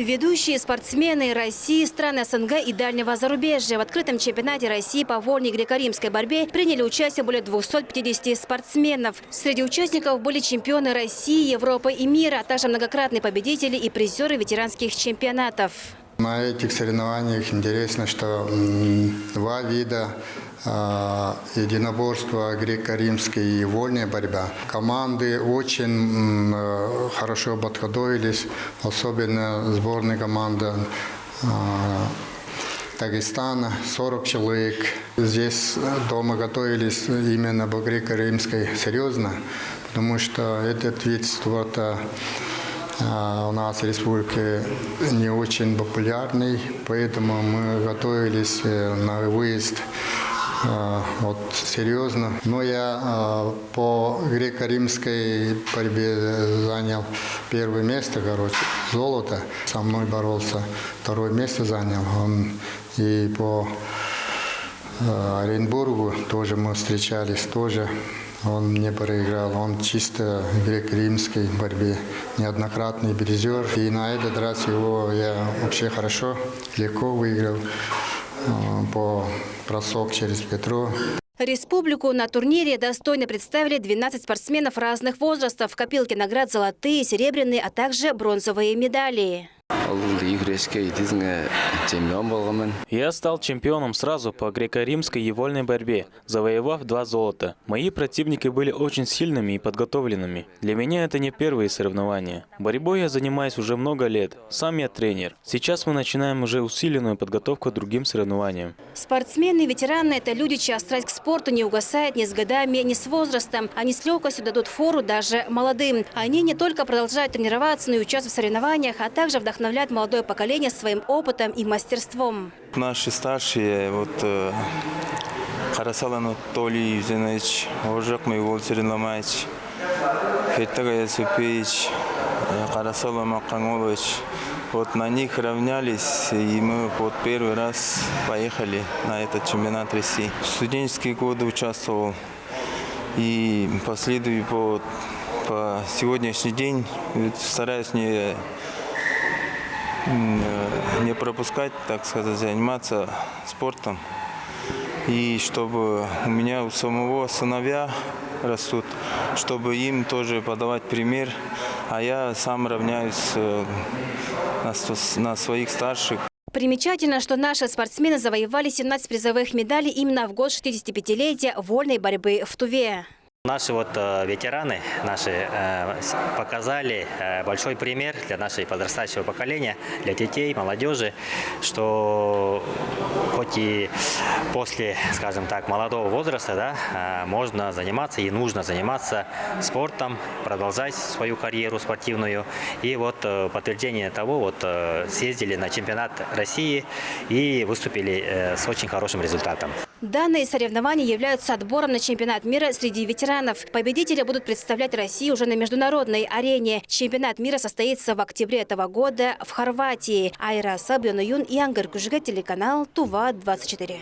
Ведущие спортсмены России, стран СНГ и дальнего зарубежья в открытом чемпионате России по вольной греко-римской борьбе приняли участие более 250 спортсменов. Среди участников были чемпионы России, Европы и мира, а также многократные победители и призеры ветеранских чемпионатов. На этих соревнованиях интересно, что два вида единоборства, греко-римская и вольная борьба. Команды очень хорошо подготовились, особенно сборная команда Дагестана, 40 человек. Здесь дома готовились именно по греко-римской серьезно, потому что этот вид спорта у нас в республике не очень популярный, поэтому мы готовились на выезд вот серьезно. Но я по греко-римской борьбе занял первое место, золото. Со мной боролся, второе место занял. И по Оренбургу тоже мы встречались, тоже он мне проиграл. Он чисто в греко-римской борьбе, неоднократный призер. И на этот раз его я вообще хорошо, легко выиграл по бросок через Петро. Республику на турнире достойно представили 12 спортсменов разных возрастов. В копилке наград золотые, серебряные, а также бронзовые медали. Я стал чемпионом сразу по греко-римской и вольной борьбе, завоевав 2 золота. Мои противники были очень сильными и подготовленными. Для меня это не первые соревнования. Борьбой я занимаюсь уже много лет. Сам я тренер. Сейчас мы начинаем уже усиленную подготовку к другим соревнованиям. Спортсмены и ветераны – это люди, чья страсть к спорту не угасает ни с годами, ни с возрастом. Они с легкостью дадут фору даже молодым. Они не только продолжают тренироваться, но и участвовать в соревнованиях, а также вдохновляют молодое поколение своим опытом и мастерством. Наши старшие, Карасал Анатолий Юзинович, Ожак Майвол Сиринламаевич, Феттага Ясупевич, Карасал Маканголович. На них равнялись, и мы первый раз поехали на этот чемпионат России. В студенческие годы участвовал, и последую по сегодняшний день стараюсь не пропускать, так сказать, заниматься спортом. И чтобы у меня у самого сыновья растут, чтобы им тоже подавать пример, а я сам равняюсь на своих старших. Примечательно, что наши спортсмены завоевали 17 призовых медалей именно в год 65-летия вольной борьбы в Туве. Наши ветераны показали большой пример для нашего подрастающего поколения, для детей, молодежи, что хоть и после, скажем так, молодого возраста, можно заниматься и нужно заниматься спортом, продолжать свою карьеру спортивную. И подтверждение того, съездили на чемпионат России и выступили с очень хорошим результатом. Данные соревнования являются отбором на чемпионат мира среди ветеранов. Победители будут представлять Россию уже на международной арене. Чемпионат мира состоится в октябре этого года в Хорватии. Айра Сабьонуюн и Ангар Кужга, телеканал Тува-24.